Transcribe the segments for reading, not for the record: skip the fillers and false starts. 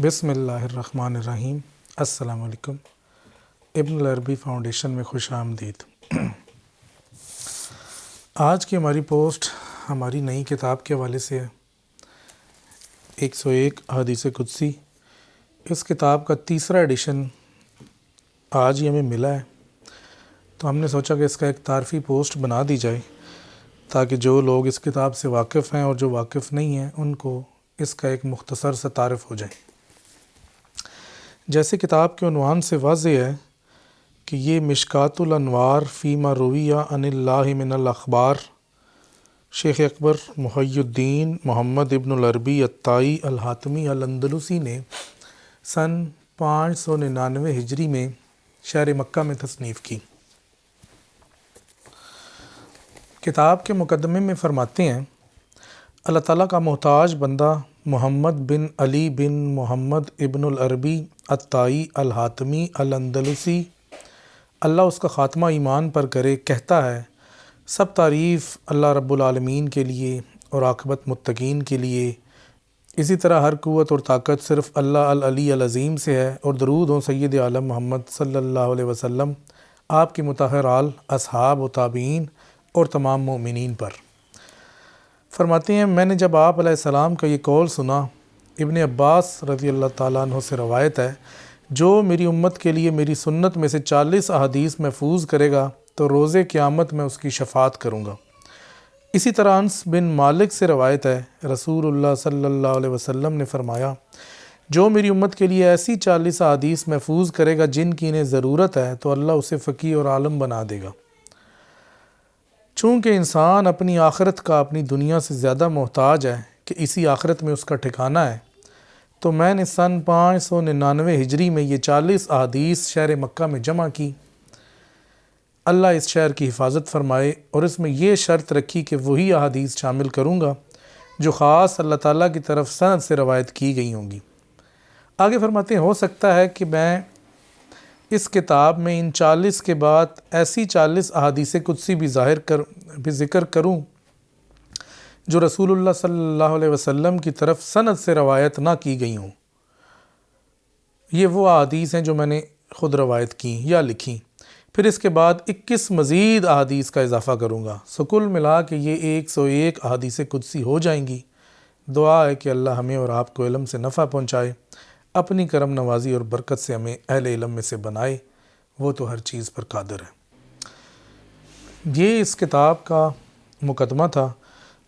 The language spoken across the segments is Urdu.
بسم اللہ الرحمن الرحیم۔ السلام علیکم۔ ابن العربی فاؤنڈیشن میں خوش آمدید۔ آج کی ہماری پوسٹ ہماری نئی کتاب کے حوالے سے ہے، 101 احادیث قدسی۔ اس کتاب کا تیسرا ایڈیشن آج ہی ہمیں ملا ہے، تو ہم نے سوچا کہ اس کا ایک تعارفی پوسٹ بنا دی جائے تاکہ جو لوگ اس کتاب سے واقف ہیں اور جو واقف نہیں ہیں ان کو اس کا ایک مختصر سا تعارف ہو جائے۔ جیسے کتاب کے عنوان سے واضح ہے کہ یہ مشکات الانوار فیما رویہ عن اللہ من الاخبار، شیخ اکبر محی الدین محمد ابن العربی الطائی الحاتمی الاندلسی نے سن 599 ہجری میں شہر مکہ میں تصنیف کی۔ کتاب کے مقدمے میں فرماتے ہیں، اللہ تعالیٰ کا محتاج بندہ محمد بن علی بن محمد ابن العربی الطائی الحاتمی الاندلسی، اللہ اس کا خاتمہ ایمان پر کرے، کہتا ہے، سب تعریف اللہ رب العالمین کے لیے اور عاقبت متقین کے لیے، اسی طرح ہر قوت اور طاقت صرف اللہ العلی العظیم سے ہے، اور درود ہوں سید عالم محمد صلی اللہ علیہ وسلم، آپ کے مطہر آل، اصحاب و تابعین اور تمام مومنین پر۔ فرماتے ہیں، میں نے جب آپ علیہ السلام کا یہ قول سنا، ابن عباس رضی اللہ تعالیٰ عنہ سے روایت ہے، جو میری امت کے لیے میری سنت میں سے 40 احادیث محفوظ کرے گا تو روز قیامت میں اس کی شفاعت کروں گا۔ اسی طرح انس بن مالک سے روایت ہے، رسول اللہ صلی اللہ علیہ وسلم نے فرمایا، جو میری امت کے لیے ایسی 40 احادیث محفوظ کرے گا جن کی انہیں ضرورت ہے تو اللہ اسے فقیہ اور عالم بنا دے گا۔ چونکہ انسان اپنی آخرت کا اپنی دنیا سے زیادہ محتاج ہے کہ اسی آخرت میں اس کا ٹھکانہ ہے، تو میں نے سن 599 ہجری میں یہ 40 احادیث شہر مکہ میں جمع کی۔ اللہ اس شہر کی حفاظت فرمائے، اور اس میں یہ شرط رکھی کہ وہی احادیث شامل کروں گا جو خاص اللہ تعالیٰ کی طرف سند سے روایت کی گئی ہوں گی۔ آگے فرماتے ہیں، ہو سکتا ہے کہ میں اس کتاب میں ان 40 کے بعد ایسی 40 احادیث قدسی بھی ذکر کروں جو رسول اللہ صلی اللہ علیہ وسلم کی طرف سند سے روایت نہ کی گئی ہوں۔ یہ وہ احادیث ہیں جو میں نے خود روایت کی یا لکھی۔ پھر اس کے بعد 21 مزید احادیث کا اضافہ کروں گا، سو کل ملا کے یہ 101 احادیث قدسی ہو جائیں گی۔ دعا ہے کہ اللہ ہمیں اور آپ کو علم سے نفع پہنچائے، اپنی کرم نوازی اور برکت سے ہمیں اہل علم میں سے بنائے، وہ تو ہر چیز پر قادر ہے۔ یہ اس کتاب کا مقدمہ تھا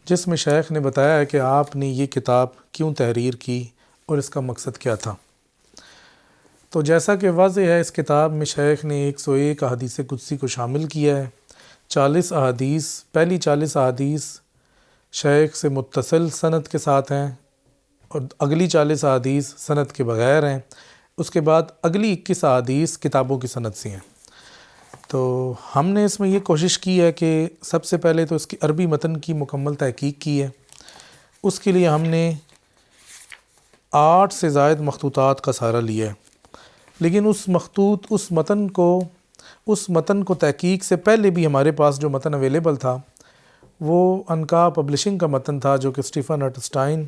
جس میں شیخ نے بتایا ہے کہ آپ نے یہ کتاب کیوں تحریر کی اور اس کا مقصد کیا تھا۔ تو جیسا کہ واضح ہے، اس کتاب میں شیخ نے 101 احادیث قدسی کو شامل کیا ہے۔ 40 احادیث، پہلی 40 احادیث شیخ سے متصل سند کے ساتھ ہیں، اور اگلی 40 احادیث سند کے بغیر ہیں۔ اس کے بعد اگلی 21 احادیث کتابوں کی سند سے ہیں۔ تو ہم نے اس میں یہ کوشش کی ہے کہ سب سے پہلے تو اس کی عربی متن کی مکمل تحقیق کی ہے۔ اس کے لیے ہم نے 8 سے زائد مخطوطات کا سہارا لیا ہے، لیکن اس متن کو تحقیق سے پہلے بھی ہمارے پاس جو متن اویلیبل تھا وہ انکا پبلشنگ کا متن تھا، جو کہ اسٹیفن ارٹسٹائن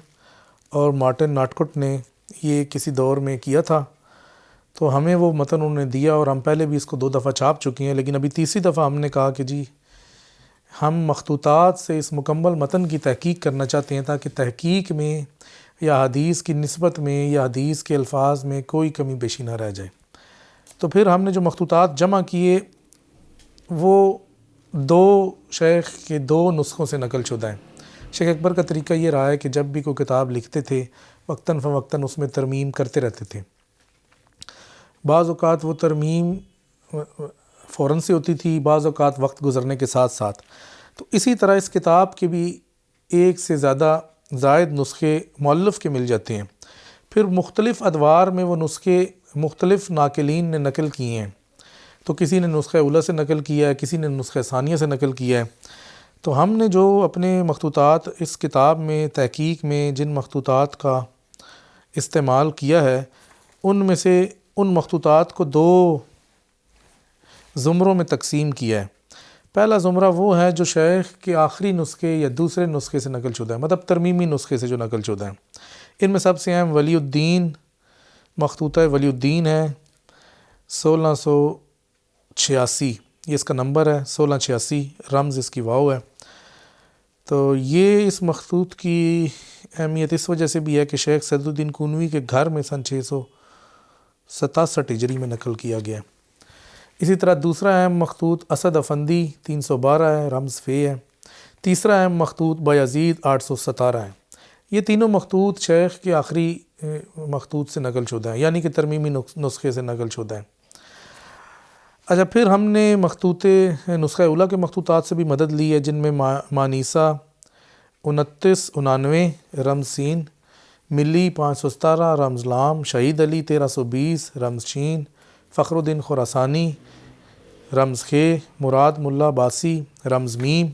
اور مارٹن ناٹکٹ نے یہ کسی دور میں کیا تھا۔ تو ہمیں وہ متن انہوں نے دیا، اور ہم پہلے بھی اس کو 2 دفعہ چھاپ چکے ہیں، لیکن ابھی تیسری دفعہ ہم نے کہا کہ جی ہم مخطوطات سے اس مکمل متن کی تحقیق کرنا چاہتے ہیں تاکہ تحقیق میں یا حدیث کی نسبت میں یا حدیث کے الفاظ میں کوئی کمی بیشی نہ رہ جائے۔ تو پھر ہم نے جو مخطوطات جمع کیے وہ 2 شیخ کے 2 نسخوں سے نقل شدہ ہیں۔ شیخ اکبر کا طریقہ یہ رہا ہے کہ جب بھی کوئی کتاب لکھتے تھے وقتاً فوقتاً اس میں ترمیم کرتے رہتے تھے۔ بعض اوقات وہ ترمیم فوراً سے ہوتی تھی، بعض اوقات وقت گزرنے کے ساتھ ساتھ۔ تو اسی طرح اس کتاب کے بھی 1 سے زیادہ زائد نسخے مؤلف کے مل جاتے ہیں۔ پھر مختلف ادوار میں وہ نسخے مختلف ناقلین نے نقل کیے ہیں۔ تو کسی نے نسخہ اولیٰ سے نقل کیا ہے، کسی نے نسخہ ثانیہ سے نقل کیا ہے۔ تو ہم نے جو اپنے مخطوطات اس کتاب میں تحقیق میں جن مخطوطات کا استعمال کیا ہے، ان میں سے ان مخطوطات کو 2 زمروں میں تقسیم کیا ہے۔ پہلا زمرہ وہ ہے جو شیخ کے آخری نسخے یا دوسرے نسخے سے نقل شدہ ہے، مطلب ترمیمی نسخے سے جو نقل شدہ ہیں۔ ان میں سب سے اہم ولی الدین مخطوطہ ولی الدین ہے 1686، یہ اس کا نمبر ہے 1686، رمز اس کی واو ہے۔ تو یہ اس مخطوط کی اہمیت اس وجہ سے بھی ہے کہ شیخ صدر الدین کونوی کے گھر میں سن 667 ہجری میں نقل کیا گیا ہے۔ اسی طرح دوسرا اہم مخطوط اسد افندی 312 ہے، رمز فے ہے۔ تیسرا اہم مخطوط بایزید 817 ہے۔ یہ تینوں مخطوط شیخ کے آخری مخطوط سے نقل شدہ ہیں، یعنی کہ ترمیمی نسخے سے نقل شدہ ہیں۔ اچھا، پھر ہم نے نسخہ اولیٰ کے مخطوطات سے بھی مدد لی ہے، جن میں مانیسہ 2999 رمز سین، ملی 517 رمز لام، شہید علی 1320 رمز شین، فخر الدین خراسانی رمز خے، مراد ملا باسی رمز میم۔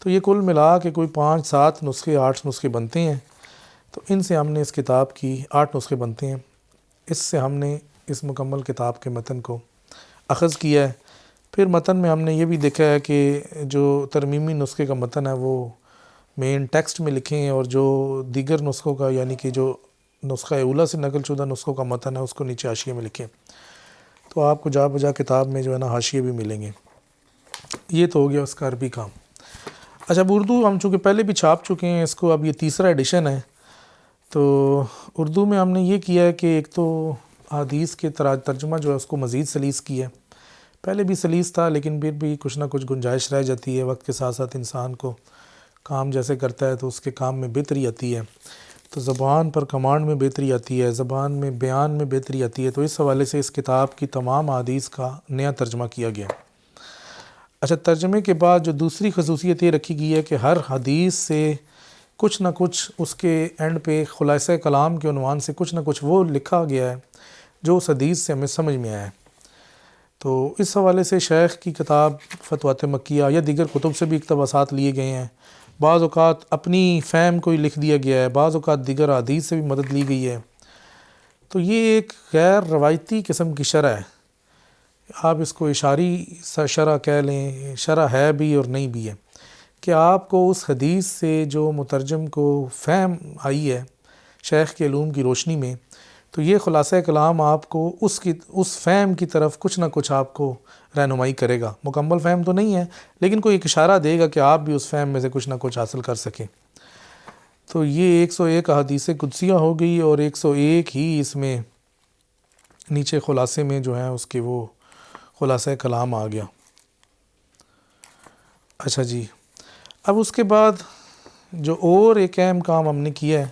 تو یہ کل ملا کے کوئی 5-7 نسخے 8 نسخے بنتے ہیں۔ تو ان سے ہم نے اس کتاب کی 8 نسخے بنتے ہیں، اس سے ہم نے اس مکمل کتاب کے متن کو اخذ کیا ہے۔ پھر متن میں ہم نے یہ بھی دیکھا ہے کہ جو ترمیمی نسخے کا متن ہے وہ مین ٹیکسٹ میں لکھیں، اور جو دیگر نسخوں کا یعنی کہ جو نسخہ اولیٰ سے نقل شدہ نسخوں کا متن ہے اس کو نیچے حاشیے میں لکھیں، تو آپ کو جا بجا کتاب میں جو ہے نا حاشیے بھی ملیں گے۔ یہ تو ہو گیا اس کا عربی کام۔ اچھا، اب اردو ہم چونکہ پہلے بھی چھاپ چکے ہیں اس کو، اب یہ تیسرا ایڈیشن ہے، تو اردو میں ہم نے یہ کیا ہے کہ ایک تو حدیث کے ترجمہ جو ہے اس کو مزید سلیس کیا ہے۔ پہلے بھی سلیس تھا لیکن پھر بھی کچھ نہ کچھ گنجائش رہ جاتی ہے، وقت کے ساتھ ساتھ انسان کو کام جیسے کرتا ہے تو اس کے کام میں بہتری آتی ہے، تو زبان پر کمانڈ میں بہتری آتی ہے، زبان میں بیان میں بہتری آتی ہے، تو اس حوالے سے اس کتاب کی تمام احادیث کا نیا ترجمہ کیا گیا۔ اچھا، ترجمے کے بعد جو دوسری خصوصیت یہ رکھی گئی ہے کہ ہر حدیث سے کچھ نہ کچھ اس کے اینڈ پہ خلاصہ کلام کے عنوان سے کچھ نہ کچھ وہ لکھا گیا ہے جو اس حدیث سے ہمیں سمجھ میں آیا ہے۔ تو اس حوالے سے شیخ کی کتاب فتوحات مکیہ یا دیگر کتب سے بھی اقتباسات لیے گئے ہیں، بعض اوقات اپنی فہم کو ہی لکھ دیا گیا ہے، بعض اوقات دیگر حدیث سے بھی مدد لی گئی ہے۔ تو یہ ایک غیر روایتی قسم کی شرح ہے، آپ اس کو اشاری شرح کہہ لیں، شرح ہے بھی اور نہیں بھی ہے، کہ آپ کو اس حدیث سے جو مترجم کو فہم آئی ہے شیخ کے علوم کی روشنی میں، تو یہ خلاصہ کلام آپ کو اس فہم کی طرف کچھ نہ کچھ آپ کو رہنمائی کرے گا۔ مکمل فہم تو نہیں ہے لیکن کوئی ایک اشارہ دے گا کہ آپ بھی اس فہم میں سے کچھ نہ کچھ حاصل کر سکیں۔ تو یہ 101 احادیث قدسیہ ہو گئی، اور 101 ہی اس میں نیچے خلاصے میں جو ہے اس کے وہ خلاصہ کلام آ گیا۔ اچھا جی، اب اس کے بعد جو اور ایک اہم کام ہم نے کیا ہے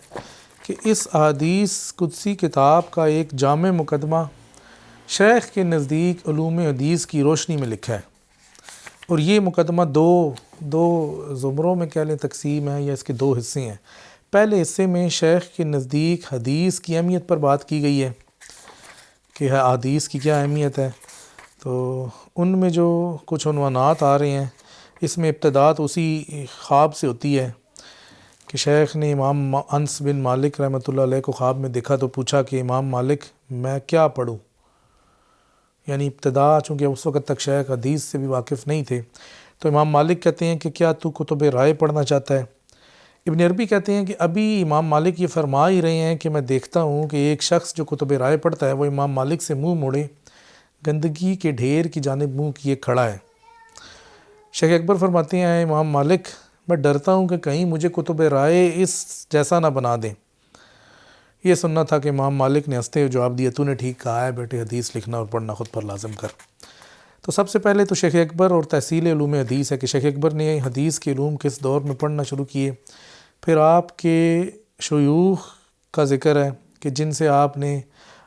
کہ اس احادیث قدسی کتاب کا ایک جامع مقدمہ شیخ کے نزدیک علوم حدیث کی روشنی میں لکھا ہے، اور یہ مقدمہ دو زمروں میں کہہ لیں تقسیم ہے، یا اس کے 2 حصے ہیں۔ پہلے حصے میں شیخ کے نزدیک حدیث کی اہمیت پر بات کی گئی ہے کہ احادیث کی کیا اہمیت ہے، تو ان میں جو کچھ عنوانات آ رہے ہیں اس میں ابتدا تو اسی خواب سے ہوتی ہے کہ شیخ نے امام انس بن مالک رحمۃ اللہ علیہ کو خواب میں دیکھا تو پوچھا کہ امام مالک میں کیا پڑھوں، یعنی ابتدا چونکہ اس وقت تک شیخ حدیث سے بھی واقف نہیں تھے، تو امام مالک کہتے ہیں کہ کیا تو کتب رائے پڑھنا چاہتا ہے؟ ابن عربی کہتے ہیں کہ ابھی امام مالک یہ فرما ہی رہے ہیں کہ میں دیکھتا ہوں کہ ایک شخص جو کتب رائے پڑھتا ہے وہ امام مالک سے منہ موڑے گندگی کے ڈھیر کی جانب منہ کیے کھڑا ہے۔ شیخ اکبر فرماتے ہیں امام مالک میں ڈرتا ہوں کہ کہیں مجھے کتب رائے اس جیسا نہ بنا دیں۔ یہ سننا تھا کہ امام مالک نے ہنستے ہوئے جواب دیا، تو نے ٹھیک کہا ہے بیٹے، حدیث لکھنا اور پڑھنا خود پر لازم کر۔ تو سب سے پہلے تو شیخ اکبر اور تحصیل علوم حدیث ہے کہ شیخ اکبر نے حدیث کے علوم کس دور میں پڑھنا شروع کیے، پھر آپ کے شیوخ کا ذکر ہے کہ جن سے آپ نے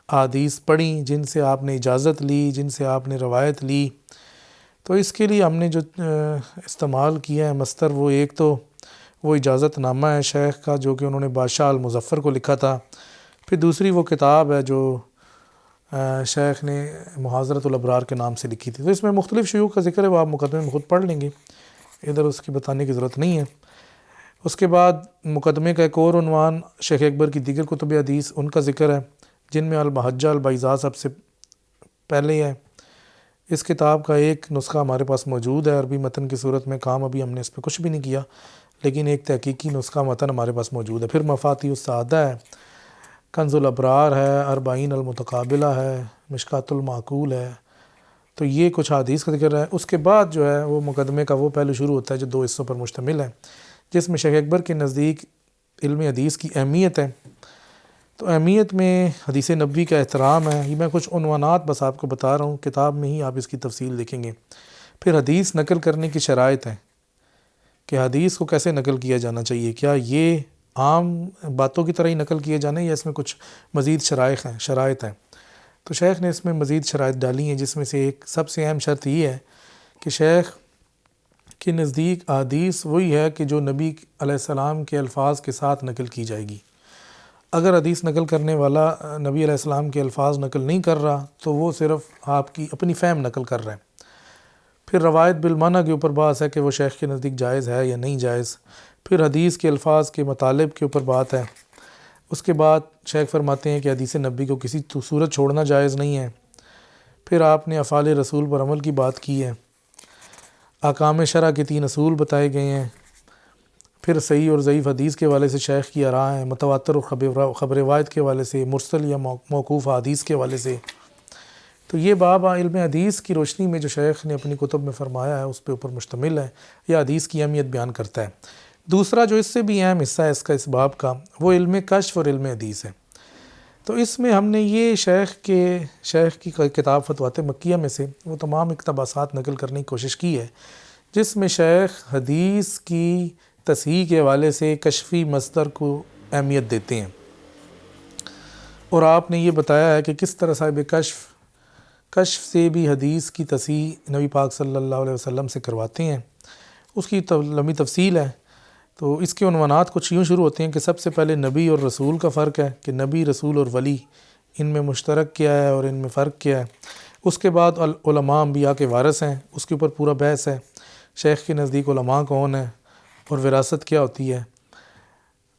احادیث پڑھیں، جن سے آپ نے اجازت لی، جن سے آپ نے روایت لی۔ تو اس کے لیے ہم نے جو استعمال کیا ہے مصدر، وہ ایک تو وہ اجازت نامہ ہے شیخ کا جو کہ انہوں نے بادشاہ المظفر کو لکھا تھا، پھر دوسری وہ کتاب ہے جو شیخ نے محاضرۃ الابرار کے نام سے لکھی تھی۔ تو اس میں مختلف شیوخ کا ذکر ہے، وہ آپ مقدمے میں خود پڑھ لیں گے، ادھر اس کی بتانے کی ضرورت نہیں ہے۔ اس کے بعد مقدمے کا ایک اور عنوان شیخ اکبر کی دیگر کتب حدیث ان کا ذکر ہے، جن میں المحجہ البیضاء سب سے پہلے ہے۔ اس کتاب کا ایک نسخہ ہمارے پاس موجود ہے عربی متن کی صورت میں، کام ابھی ہم نے اس پہ کچھ بھی نہیں کیا، لیکن ایک تحقیقی نسخہ متن ہمارے پاس موجود ہے۔ پھر مفاتیح السعادہ ہے، کنز الابرار ہے، اربعین المتقابلہ ہے، مشکات المعقول ہے. تو یہ کچھ حدیث کا ذکر ہے. اس کے بعد جو ہے وہ مقدمے کا وہ پہلو شروع ہوتا ہے جو 2 حصوں پر مشتمل ہے، جس میں شیخ اکبر کے نزدیک علم حدیث کی اہمیت ہے. تو اہمیت میں حدیث نبوی کا احترام ہے. یہ میں کچھ عنوانات بس آپ کو بتا رہا ہوں، کتاب میں ہی آپ اس کی تفصیل دیکھیں گے. پھر حدیث نقل کرنے کی شرائط ہیں کہ حدیث کو کیسے نقل کیا جانا چاہیے. کیا یہ عام باتوں کی طرح ہی نقل کیے جانے یا اس میں کچھ مزید شرائط ہیں. تو شیخ نے اس میں مزید شرائط ڈالی ہیں، جس میں سے ایک سب سے اہم شرط یہ ہے کہ شیخ کے نزدیک حدیث وہی ہے کہ جو نبی علیہ السلام کے الفاظ کے ساتھ نقل کی جائے گی. اگر حدیث نقل کرنے والا نبی علیہ السلام کے الفاظ نقل نہیں کر رہا تو وہ صرف آپ کی اپنی فہم نقل کر رہا ہے. پھر روایت بالمعنی کے اوپر بحث ہے کہ وہ شیخ کے نزدیک جائز ہے یا نہیں جائز. پھر حدیث کے الفاظ کے مطالب کے اوپر بات ہے. اس کے بعد شیخ فرماتے ہیں کہ حدیث نبی کو کسی صورت چھوڑنا جائز نہیں ہے. پھر آپ نے افعال رسول پر عمل کی بات کی ہے. احکام شرع کے 3 اصول بتائے گئے ہیں. پھر صحیح اور ضعیف حدیث کے حوالے سے شیخ کی آراء ہیں، متواتر اور خبر روایت کے حوالے سے، مرسل یا موقوف حدیث کے حوالے سے. تو یہ باب علم حدیث کی روشنی میں جو شیخ نے اپنی کتب میں فرمایا ہے اس پہ اوپر مشتمل ہے. یہ حدیث کی اہمیت بیان کرتا ہے. دوسرا جو اس سے بھی اہم حصہ ہے اس باب کا، وہ علم کشف اور علم حدیث ہے. تو اس میں ہم نے یہ شیخ کی کتاب فتوحات مکیہ میں سے وہ تمام اقتباسات نقل کرنے کی کوشش کی ہے، جس میں شیخ حدیث کی تصحیح کے حوالے سے کشفی مصدر کو اہمیت دیتے ہیں. اور آپ نے یہ بتایا ہے کہ کس طرح صاحب کشف سے بھی حدیث کی تصحیح نبی پاک صلی اللہ علیہ وسلم سے کرواتے ہیں. اس کی لمبی تفصیل ہے. تو اس کے عنوانات کچھ یوں شروع ہوتے ہیں کہ سب سے پہلے نبی اور رسول کا فرق ہے، کہ نبی، رسول اور ولی ان میں مشترک کیا ہے اور ان میں فرق کیا ہے. اس کے بعد علماء انبیاء کے وارث ہیں، اس کے اوپر پورا بحث ہے. شیخ کے نزدیک علماء کون ہیں اور وراثت کیا ہوتی ہے.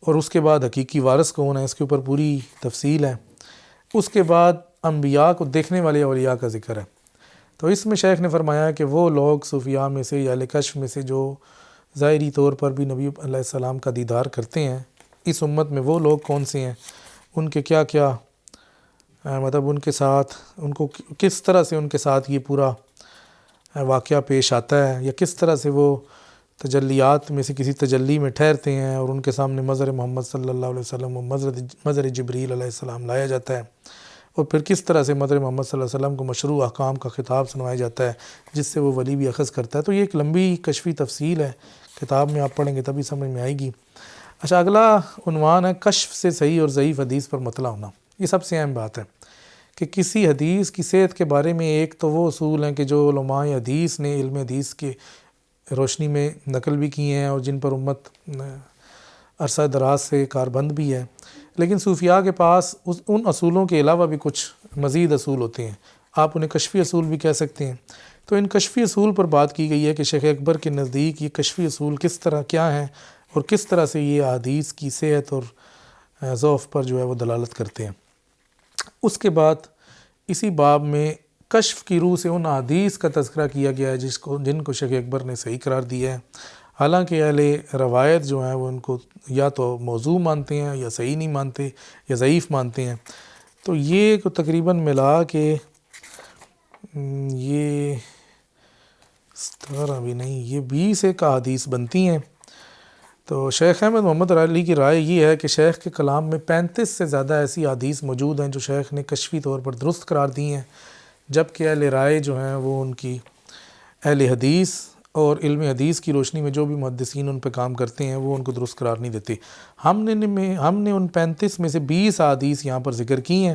اور اس کے بعد حقیقی وارث کون ہے، اس کے اوپر پوری تفصیل ہے. اس کے بعد انبیاء کو دیکھنے والے اولیاء کا ذکر ہے. تو اس میں شیخ نے فرمایا کہ وہ لوگ صوفیاء میں سے یا اہل کشف میں سے جو ظاہری طور پر بھی نبی علیہ السلام کا دیدار کرتے ہیں، اس امت میں وہ لوگ کون سے ہیں، ان کے کیا کیا مطلب ان کے ساتھ ان کو کس طرح سے ان کے ساتھ یہ پورا واقعہ پیش آتا ہے، یا کس طرح سے وہ تجلیات میں سے کسی تجلی میں ٹھہرتے ہیں اور ان کے سامنے مظہر محمد صلی اللہ علیہ وسلم و مظہر جبریل علیہ السلام لایا جاتا ہے. اور پھر کس طرح سے مظہر محمد صلی اللہ علیہ وسلم کو مشروع احکام کا خطاب سنوایا جاتا ہے جس سے وہ ولی بھی اخذ کرتا ہے. تو یہ ایک لمبی کشفی تفصیل ہے، کتاب میں آپ پڑھیں گے تبھی سمجھ میں آئے گی. اچھا، اگلا عنوان ہے کشف سے صحیح اور ضعیف حدیث پر مطلع ہونا. یہ سب سے اہم بات ہے کہ کسی حدیث کی صحت کے بارے میں ایک تو وہ اصول ہیں کہ جو علماء حدیث نے علم حدیث کے روشنی میں نقل بھی کیے ہیں اور جن پر امت عرصہ دراز سے کاربند بھی ہے. لیکن صوفیاء کے پاس ان اصولوں کے علاوہ بھی کچھ مزید اصول ہوتے ہیں، آپ انہیں کشفی اصول بھی کہہ سکتے ہیں. تو ان کشفی اصول پر بات کی گئی ہے کہ شیخ اکبر کے نزدیک یہ کشفی اصول کس طرح کیا ہیں اور کس طرح سے یہ حدیث کی صحت اور ضعف پر جو ہے وہ دلالت کرتے ہیں. اس کے بعد اسی باب میں کشف کی روح سے ان حدیث کا تذکرہ کیا گیا ہے جن کو شیخ اکبر نے صحیح قرار دیا ہے. حالانکہ اہل روایت جو ہیں وہ ان کو یا تو موضوع مانتے ہیں یا صحیح نہیں مانتے یا ضعیف مانتے ہیں. تو یہ تقریباً ملا کے یہ 17 بھی نہیں، یہ 20 ایک احادیث بنتی ہیں. تو شیخ احمد محمد علی کی رائے یہ ہے کہ شیخ کے کلام میں 35 سے زیادہ ایسی احادیث موجود ہیں جو شیخ نے کشفی طور پر درست قرار دی ہیں، جبکہ اہل رائے جو ہیں وہ ان کی اہل حدیث اور علم حدیث کی روشنی میں جو بھی محدثین ان پہ کام کرتے ہیں وہ ان کو درست قرار نہیں دیتے. ہم نے ان 35 میں سے 20 احادیث یہاں پر ذکر کی ہیں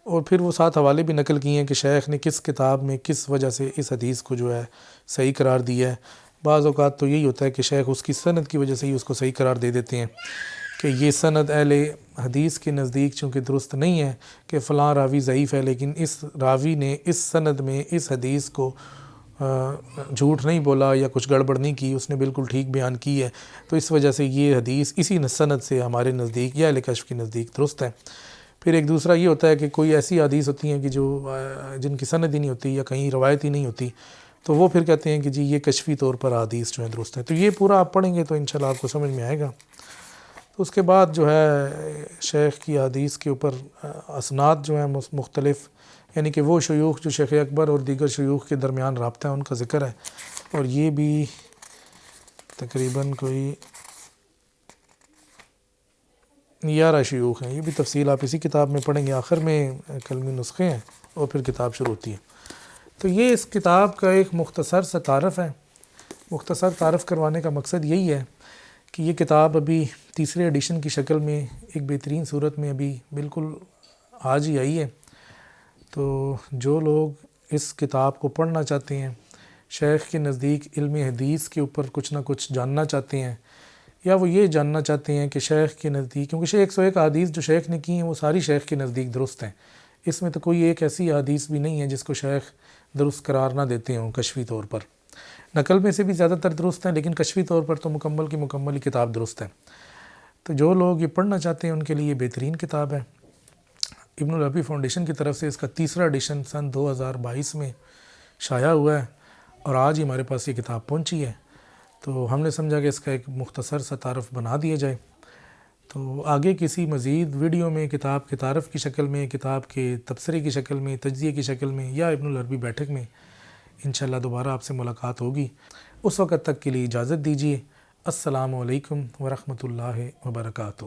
اور پھر وہ 7 حوالے بھی نقل کیے ہیں کہ شیخ نے کس کتاب میں کس وجہ سے اس حدیث کو جو ہے صحیح قرار دیا ہے. بعض اوقات تو یہی ہوتا ہے کہ شیخ اس کی سند کی وجہ سے ہی اس کو صحیح قرار دے دیتے ہیں کہ یہ سند اہل حدیث کے نزدیک چونکہ درست نہیں ہے کہ فلاں راوی ضعیف ہے، لیکن اس راوی نے اس سند میں اس حدیث کو جھوٹ نہیں بولا یا کچھ گڑبڑ نہیں کی، اس نے بالکل ٹھیک بیان کی ہے، تو اس وجہ سے یہ حدیث اسی سند سے ہمارے نزدیک یا اہل کشف کے نزدیک درست ہے. پھر ایک دوسرا یہ ہوتا ہے کہ کوئی ایسی حدیث ہوتی ہیں کہ جن کی سند ہی نہیں ہوتی یا کہیں روایت ہی نہیں ہوتی، تو وہ پھر کہتے ہیں کہ جی یہ کشفی طور پر حدیث جو ہے درست ہے. تو یہ پورا آپ پڑھیں گے تو انشاءاللہ آپ کو سمجھ میں آئے گا. تو اس کے بعد جو ہے شیخ کی حدیث کے اوپر اسناد جو ہیں مختلف، یعنی کہ وہ شیوخ جو شیخ اکبر اور دیگر شیوخ کے درمیان رابطہ ہے ان کا ذکر ہے، اور یہ بھی تقریباً کوئی 11 شیوخ ہیں۔ یہ بھی تفصیل آپ اسی کتاب میں پڑھیں گے، آخر میں کلمی نسخے ہیں اور پھر کتاب شروع ہوتی ہے۔ تو یہ اس کتاب کا ایک مختصر سا تعارف ہے۔ مختصر تعارف کروانے کا مقصد یہی ہے کہ یہ کتاب ابھی تیسرے ایڈیشن کی شکل میں ایک بہترین صورت میں ابھی بالکل آج ہی آئی ہے۔ تو جو لوگ اس کتاب کو پڑھنا چاہتے ہیں، شیخ کے نزدیک علم حدیث کے اوپر کچھ نہ کچھ جاننا چاہتے ہیں، یا وہ یہ جاننا چاہتے ہیں کہ شیخ کے نزدیک، کیونکہ 101 احادیث جو شیخ نے کی ہیں وہ ساری شیخ کے نزدیک درست ہیں، اس میں تو کوئی ایک ایسی حدیث بھی نہیں ہے جس کو شیخ درست قرار نہ دیتے ہوں کشفی طور پر۔ نقل میں سے بھی زیادہ تر درست ہیں، لیکن کشفی طور پر تو مکمل کی مکمل ہی کتاب درست ہے۔ تو جو لوگ یہ پڑھنا چاہتے ہیں ان کے لیے یہ بہترین کتاب ہے۔ ابن العربی فاؤنڈیشن کی طرف سے اس کا تیسرا ایڈیشن سن 2022 میں شائع ہوا ہے، اور آج ہی ہمارے پاس یہ کتاب پہنچی ہے۔ تو ہم نے سمجھا کہ اس کا ایک مختصر سا تعارف بنا دیا جائے۔ تو آگے کسی مزید ویڈیو میں کتاب کے تعارف کی شکل میں، کتاب کے تبصرے کی شکل میں، تجزیے کی شکل میں، یا ابن العربی بیٹھک میں انشاءاللہ دوبارہ آپ سے ملاقات ہوگی۔ اس وقت تک کے لیے اجازت دیجیے۔ السلام علیکم ورحمۃ اللہ وبرکاتہ۔